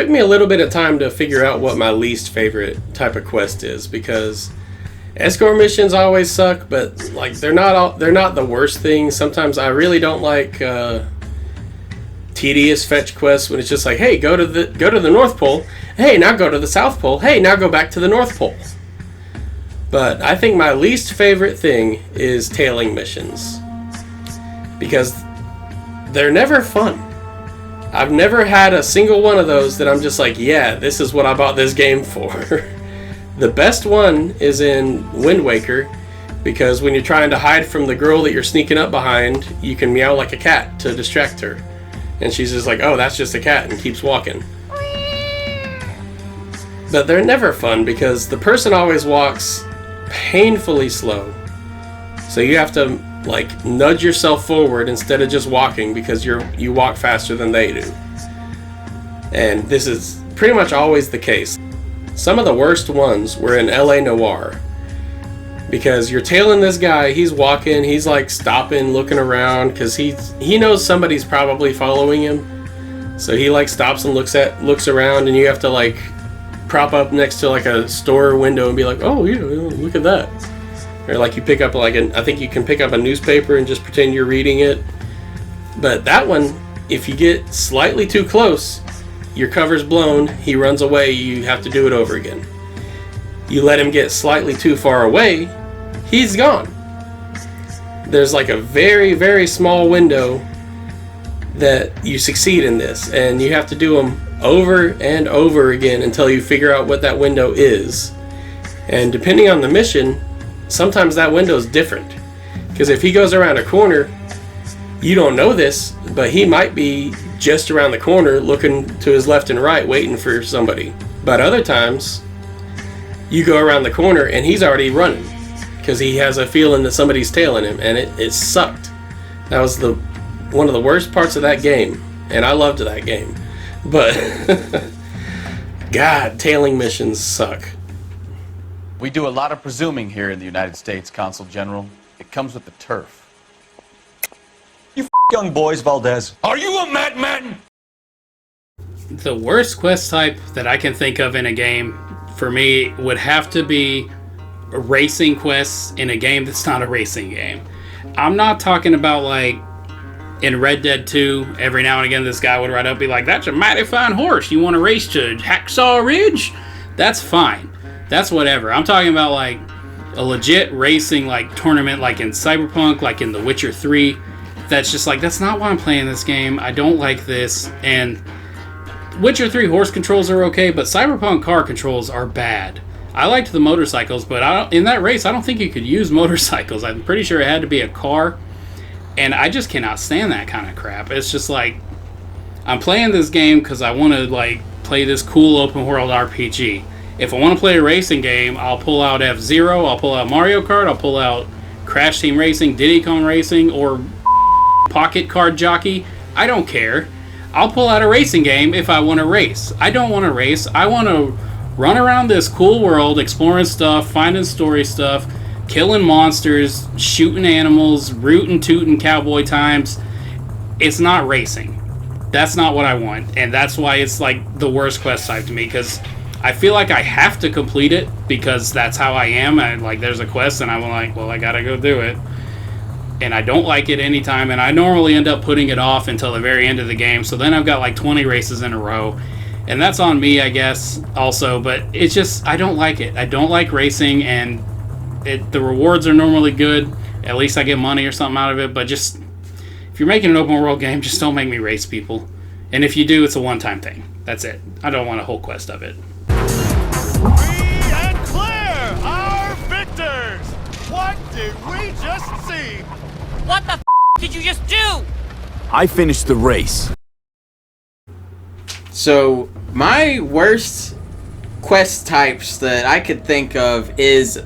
took me a little bit of time to figure out what my least favorite type of quest is, because escort missions always suck, but like they're not the worst thing. Sometimes I really don't like tedious fetch quests when it's just like, hey, go to the North Pole. Hey, now go to the South Pole. Hey, now go back to the North Pole. But I think my least favorite thing is tailing missions, because they're never fun. I've never had a single one of those that I'm just like, yeah, this is what I bought this game for. The best one is in Wind Waker, because when you're trying to hide from the girl that you're sneaking up behind, you can meow like a cat to distract her. And she's just like, oh, that's just a cat, and keeps walking. But they're never fun, because the person always walks painfully slow. So you have to like nudge yourself forward instead of just walking, because you walk faster than they do. And this is pretty much always the case. Some of the worst ones were in LA Noire, because you're tailing this guy, he's walking, he's like stopping, looking around, because he knows somebody's probably following him. So he like stops and looks around, and you have to like prop up next to like a store window and be like, oh yeah, look at that. Or like you pick up I think you can pick up a newspaper and just pretend you're reading it. But that one, if you get slightly too close, your cover's blown, he runs away, you have to do it over again. You let him get slightly too far away, he's gone. There's like a very, very small window that you succeed in this, and you have to do them over and over again until you figure out what that window is. And depending on the mission, sometimes that window is different, because if he goes around a corner, you don't know this, but he might be just around the corner looking to his left and right waiting for somebody. But other times you go around the corner and he's already running, because he has a feeling that somebody's tailing him, and it sucked. That was one of the worst parts of that game, and I loved that game. But God, tailing missions suck. We do a lot of presuming here in the United States, Consul General. It comes with the turf. You young boys, Valdez. Are you a madman? The worst quest type that I can think of in a game, for me, would have to be racing quests in a game that's not a racing game. I'm not talking about like in Red Dead 2, every now and again this guy would ride up and be like, that's a mighty fine horse, you want to race to Hacksaw Ridge? That's fine. That's whatever. I'm talking about like a legit racing like tournament like in Cyberpunk, like in The Witcher 3. That's just like, that's not why I'm playing this game. I don't like this. And Witcher 3 horse controls are okay, but Cyberpunk car controls are bad. I liked the motorcycles, but in that race, I don't think you could use motorcycles. I'm pretty sure it had to be a car. And I just cannot stand that kind of crap. It's just like, I'm playing this game because I want to like play this cool open world RPG. If I want to play a racing game, I'll pull out F-Zero, I'll pull out Mario Kart, I'll pull out Crash Team Racing, Diddy Kong Racing, or Pocket Card Jockey. I don't care. I'll pull out a racing game if I want to race. I don't want to race. I want to run around this cool world, exploring stuff, finding story stuff, killing monsters, shooting animals, rootin' tootin' cowboy times. It's not racing. That's not what I want. And that's why it's like the worst quest type to me, because I feel like I have to complete it because that's how I am. And like, there's a quest and I'm like, well, I gotta go do it. And I don't like it anytime, and I normally end up putting it off until the very end of the game. So then I've got like 20 races in a row. And that's on me, I guess, also. But it's just, I don't like it. I don't like racing, and the rewards are normally good. At least I get money or something out of it. But just, if you're making an open world game, just don't make me race people. And if you do, it's a one-time thing. That's it. I don't want a whole quest of it. Free and clear, our victors! What did we just see? What the did you just do? I finished the race. So, my worst quest types that I could think of is,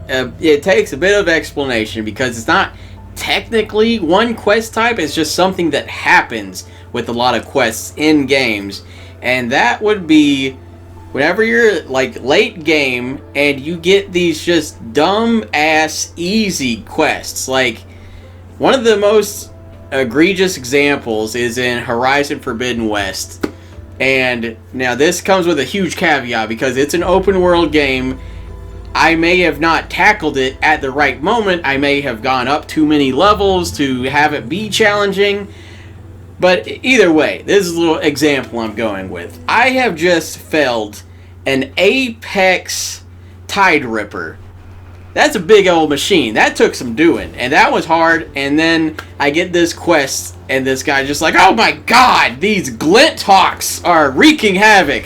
it takes a bit of explanation because it's not technically one quest type, it's just something that happens with a lot of quests in games. And that would be whenever you're like late game and you get these just dumb ass easy quests. Like, one of the most egregious examples is in Horizon Forbidden West. And now this comes with a huge caveat because it's an open world game. I may have not tackled it at the right moment. I may have gone up too many levels to have it be challenging. But either way, this is a little example I'm going with. I have just felled an Apex Tide Ripper. That's a big old machine. That took some doing. And that was hard. And then I get this quest. And this guy just like, oh my god, these glint hawks are wreaking havoc.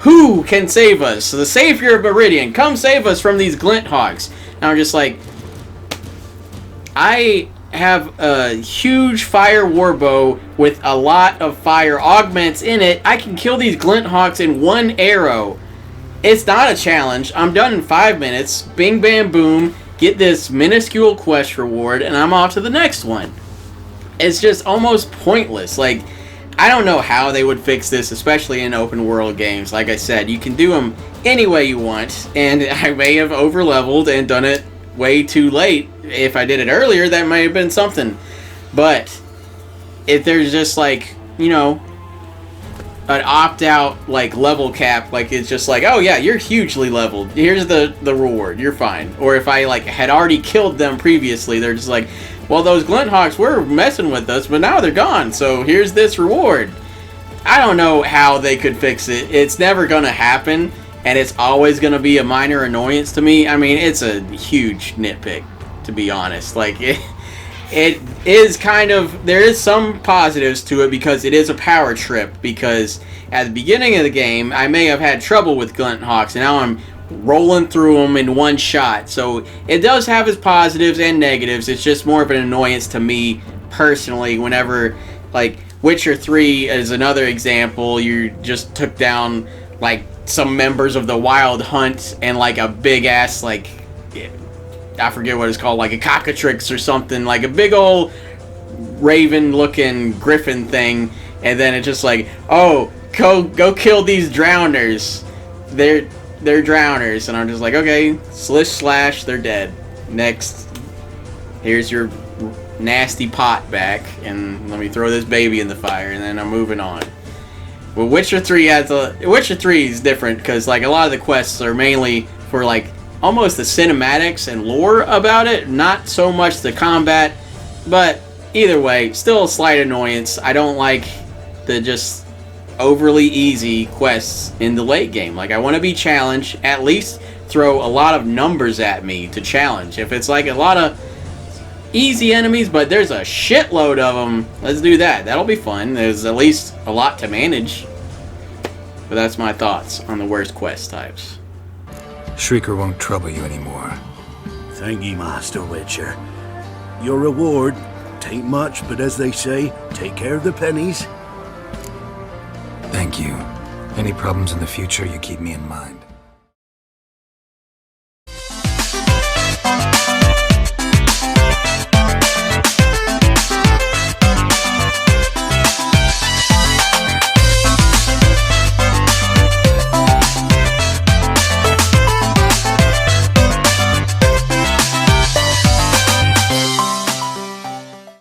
Who can save us? The Savior of Meridian, come save us from these glint hawks. And I'm just like, I have a huge fire warbow with a lot of fire augments in it. I can kill these glint hawks in one arrow. It's not a challenge. I'm done in 5 minutes. Bing, bam, boom. Get this minuscule quest reward, and I'm off to the next one. It's just almost pointless. Like, I don't know how they would fix this, especially in open world games. Like I said, you can do them any way you want, and I may have over-leveled and done it way too late. If I did it earlier, that may have been something. But if there's just like, you know, an opt-out like level cap, like it's just like, oh yeah, you're hugely leveled. Here's the reward. You're fine. Or if I like had already killed them previously, they're just like, well, those glint hawks were messing with us, but now they're gone, so here's this reward. I don't know how they could fix it. It's never going to happen, and it's always going to be a minor annoyance to me. I mean, it's a huge nitpick, to be honest. Like, it is kind of, there is some positives to it because it is a power trip, because at the beginning of the game, I may have had trouble with glint hawks, and now I'm rolling through them in one shot. So it does have its positives and negatives. It's just more of an annoyance to me personally whenever, like, Witcher 3 is another example. You just took down like some members of the Wild Hunt and like a big ass, like, I forget what it's called, like a cockatrix or something, like a big old raven looking griffin thing, and then it's just like, oh, go kill these drowners. They're drowners, and I'm just like, okay, slish slash, they're dead. Next, here's your nasty pot back, and let me throw this baby in the fire, and then I'm moving on. Well, Witcher 3 is different because like a lot of the quests are mainly for like almost the cinematics and lore about it, not so much the combat. But either way, still a slight annoyance. I don't like the just overly easy quests in the late game. Like, I want to be challenged, at least throw a lot of numbers at me to challenge. If it's like a lot of easy enemies but there's a shitload of them, let's do that. That'll be fun. There's at least a lot to manage. But that's my thoughts on the worst quest types. Shrieker won't trouble you anymore. Thank you, Master Witcher. Your reward, tain't much, but as they say, take care of the pennies. Thank you. Any problems in the future, you keep me in mind.